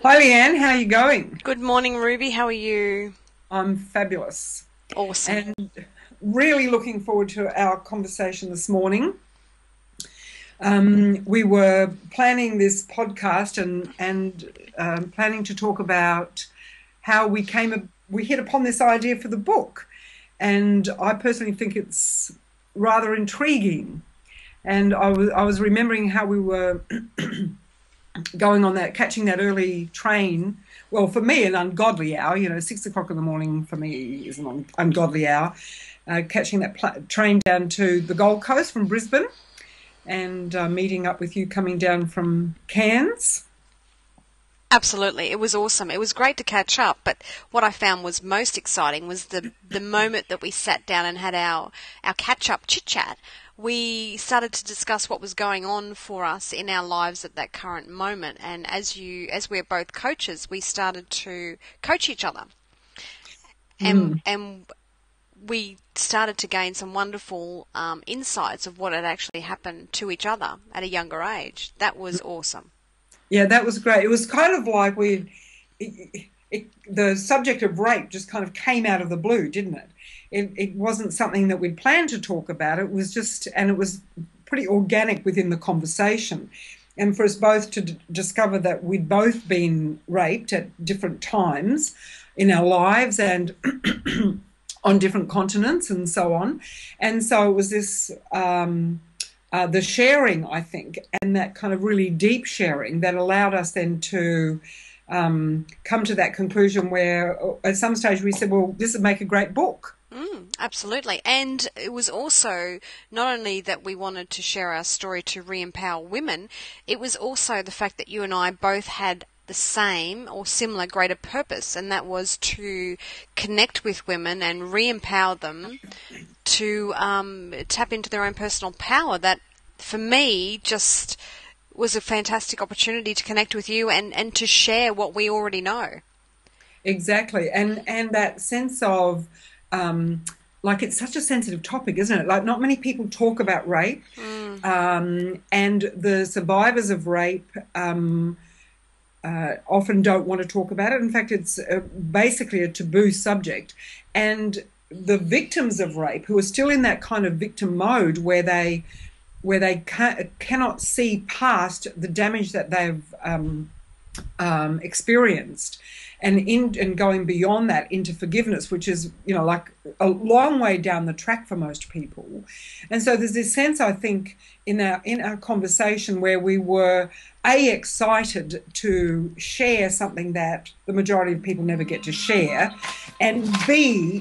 Hi Leanne, how are you going? Good morning, Ruby. How are you? I'm fabulous Awesome. and really looking forward to our conversation this morning. We were planning this podcast and planning to talk about how we hit upon this idea for the book, and I personally think it's rather intriguing. And I was remembering how we were going on that, catching that early train. Well, for me, an ungodly hour. 6 o'clock in the morning for me is an ungodly hour. Catching that train down to the Gold Coast from Brisbane, and meeting up with you coming down from Cairns. Absolutely. It was awesome. It was great to catch up, but what I found was most exciting was the moment that we sat down and had our catch-up chit-chat. We started to discuss what was going on for us in our lives at that current moment, and as we're both coaches, we started to coach each other. And we started to gain some wonderful insights of what had actually happened to each other at a younger age. That was awesome. Yeah, that was great. It was kind of like the subject of rape just kind of came out of the blue, didn't it? It wasn't something that we'd planned to talk about. It was just, and it was pretty organic within the conversation. And for us both to discover that we'd both been raped at different times in our lives and on different continents and so on. And so it was this the sharing, I think, and that kind of really deep sharing that allowed us then to come to that conclusion where at some stage we said, well, this would make a great book. Absolutely. And it was also not only that we wanted to share our story to re-empower women, it was also the fact that you and I both had the same or similar greater purpose, and that was to connect with women and re-empower them to tap into their own personal power. That, for me, just was a fantastic opportunity to connect with you and to share what we already know. Exactly. And that sense of like it's such a sensitive topic, isn't it? Like not many people talk about rape, and the survivors of rape often don't want to talk about it. In fact, it's basically a taboo subject. And the victims of rape, who are still in that kind of victim mode where they cannot see past the damage that they've experienced, and going beyond that into forgiveness, which is like a long way down the track for most people. And so there's this sense, I think, in our conversation where we were excited to share something that the majority of people never get to share, and b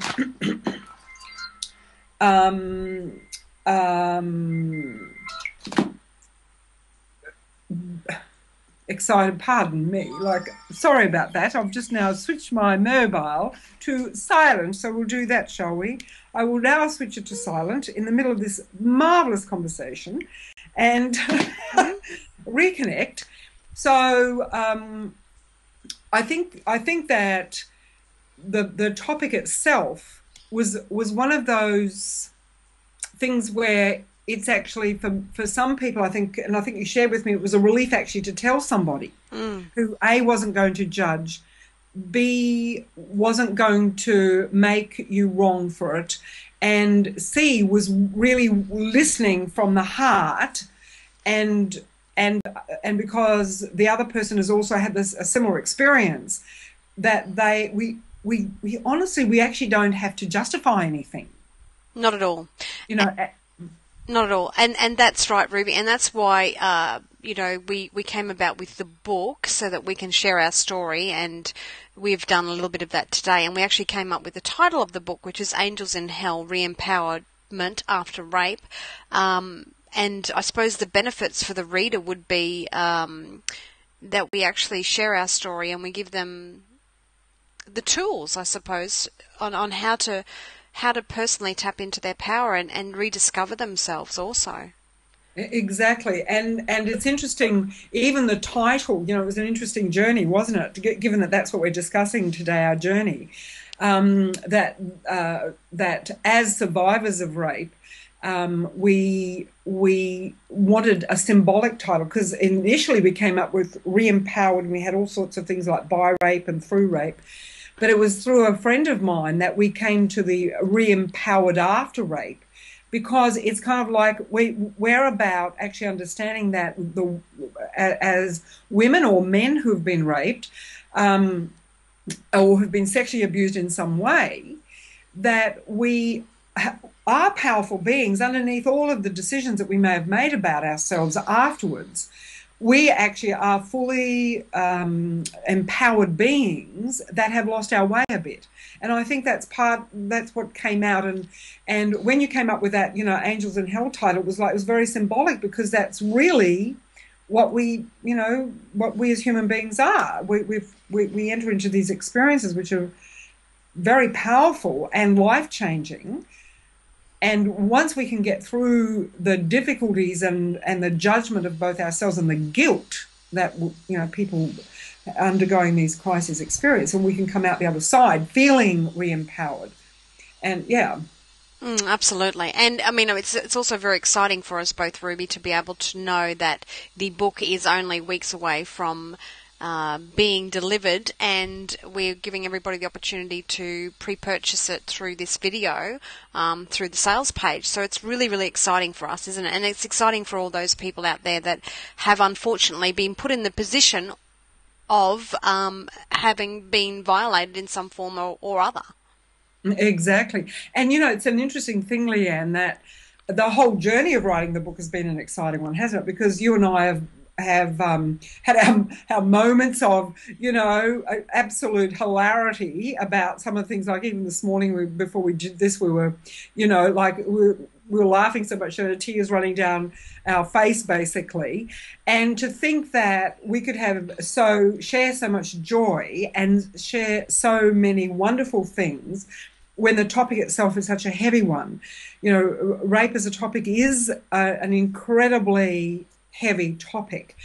um, um, excited, pardon me, like, sorry about that. I've just now switched my mobile to silent, so we'll do that, shall we? I will now switch it to silent in the middle of this marvelous conversation and reconnect. So I think that the topic itself was one of those things where it's actually for some people, I think, and I think you shared with me, it was a relief actually to tell somebody who A, wasn't going to judge, B, wasn't going to make you wrong for it, and C, was really listening from the heart, and and because the other person has also had a similar experience, that we honestly, we actually don't have to justify anything. Not at all. You know, Not at all. And that's right, Ruby. And that's why, we came about with the book so that we can share our story. And we've done a little bit of that today. And we actually came up with the title of the book, which is Angels in Hell, Re-Empowerment After Rape. And I suppose the benefits for the reader would be that we actually share our story and we give them the tools, I suppose, on how to personally tap into their power and rediscover themselves also. exactly. And it's interesting, even the title, it was an interesting journey, wasn't it? Given that that's what we're discussing today, our journey, that as survivors of rape, We wanted a symbolic title because initially we came up with re-empowered, and we had all sorts of things like by rape and through rape. But it was through a friend of mine that we came to the re-empowered after rape, because it's kind of like we're about actually understanding that as women or men who've been raped, or have been sexually abused in some way, that we are powerful beings underneath all of the decisions that we may have made about ourselves afterwards. We actually are fully empowered beings that have lost our way a bit. And I think that's what came out. And when you came up with that, Angels in Hell title, it was very symbolic, because that's really what we as human beings are. We enter into these experiences which are very powerful and life-changing. And once we can get through the difficulties and the judgment of both ourselves and the guilt that people undergoing these crises experience, and we can come out the other side feeling re-empowered. And yeah. Absolutely. And I mean, it's also very exciting for us both, Ruby, to be able to know that the book is only weeks away from being delivered, and we're giving everybody the opportunity to pre-purchase it through this video, through the sales page. So it's really, really exciting for us, isn't it? And it's exciting for all those people out there that have unfortunately been put in the position of having been violated in some form or other. Exactly. And it's an interesting thing, Leanne, that the whole journey of writing the book has been an exciting one, hasn't it? Because you and I have had our moments of absolute hilarity about some of the things. Like even this morning, before we did this, we were we were laughing so much that tears running down our face, basically. And to think that we could share so much joy and share so many wonderful things when the topic itself is such a heavy one. Rape as a topic is an incredibly heavy topic.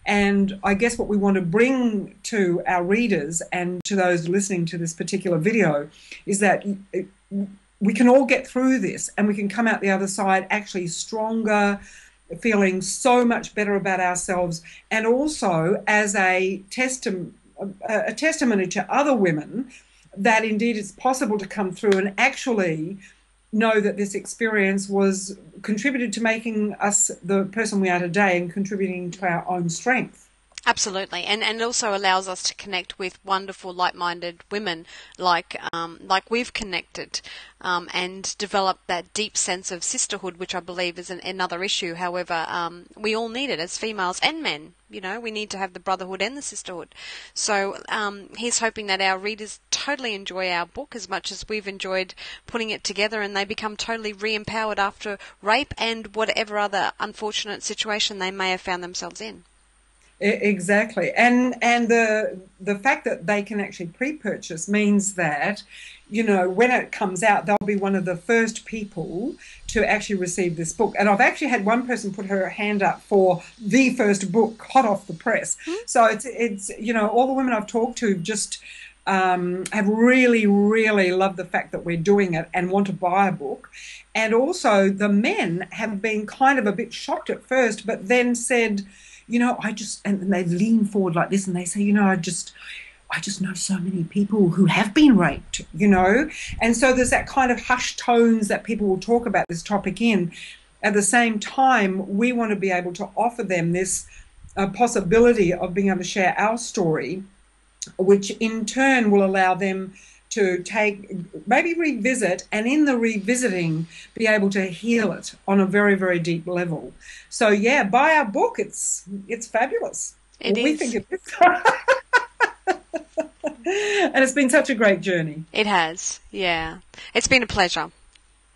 And I guess what we want to bring to our readers and to those listening to this particular video is that we can all get through this, and we can come out the other side actually stronger, feeling so much better about ourselves, and also as a testimony to other women that indeed it's possible to come through and actually know that this experience was contributed to making us the person we are today and contributing to our own strength. Absolutely, and also allows us to connect with wonderful, like-minded women, like we've connected, and develop that deep sense of sisterhood, which I believe is another issue. However, we all need it as females and men. We need to have the brotherhood and the sisterhood. So he's hoping that our readers totally enjoy our book as much as we've enjoyed putting it together, and they become totally re-empowered after rape and whatever other unfortunate situation they may have found themselves in. Exactly. And the fact that they can actually pre-purchase means that, when it comes out, they'll be one of the first people to actually receive this book. And I've actually had one person put her hand up for the first book, hot off the press. So it's all the women I've talked to just have really, really loved the fact that we're doing it and want to buy a book. And also the men have been kind of a bit shocked at first, but then said, and they lean forward like this and they say, I just know so many people who have been raped, and so there's that kind of hushed tones that people will talk about this topic in. At the same time, we want to be able to offer them this possibility of being able to share our story, which in turn will allow them to maybe revisit, and in the revisiting be able to heal it on a very, very deep level. So yeah, buy our book. It's fabulous. We think it is. And it's been such a great journey. It has, yeah. It's been a pleasure.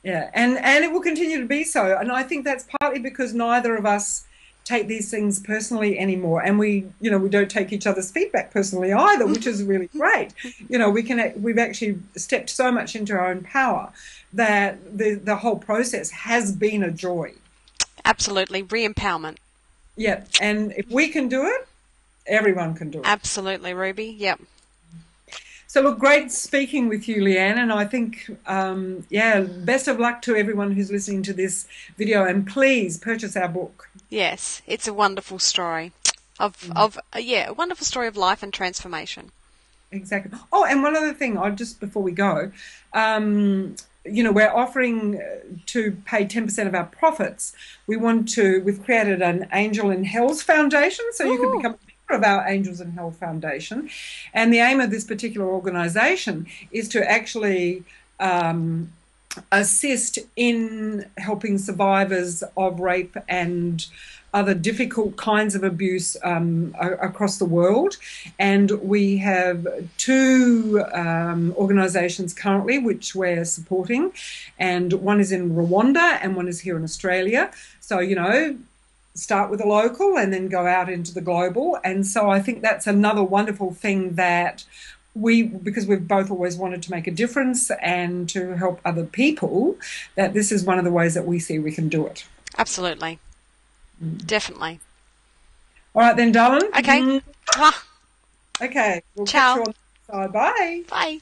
Yeah, and it will continue to be so. And I think that's partly because neither of us take these things personally anymore, and we don't take each other's feedback personally either, which is really great. We've actually stepped so much into our own power that the whole process has been a joy. Absolutely, re-empowerment. Yeah, and if we can do it, everyone can do it. Absolutely, Ruby. Yep. So, look, great speaking with you, Leanne. And I think, yeah, best of luck to everyone who's listening to this video. And please purchase our book. Yes, it's a wonderful story yeah, a wonderful story of life and transformation. Exactly. Oh, and one other thing, I just before we go, we're offering to pay 10% of our profits. We've created an Angel in Health Foundation, so you could Ooh. become a member of our Angels in Health Foundation. And the aim of this particular organization is to actually assist in helping survivors of rape and other difficult kinds of abuse across the world. And we have two organisations currently which we're supporting, and one is in Rwanda and one is here in Australia. So, start with a local and then go out into the global. And so I think that's another wonderful thing that because we've both always wanted to make a difference and to help other people, that this is one of the ways that we see we can do it. Absolutely. Definitely. All right then, darling. Okay. Okay, we'll catch Ciao. you on the side. Bye. Bye.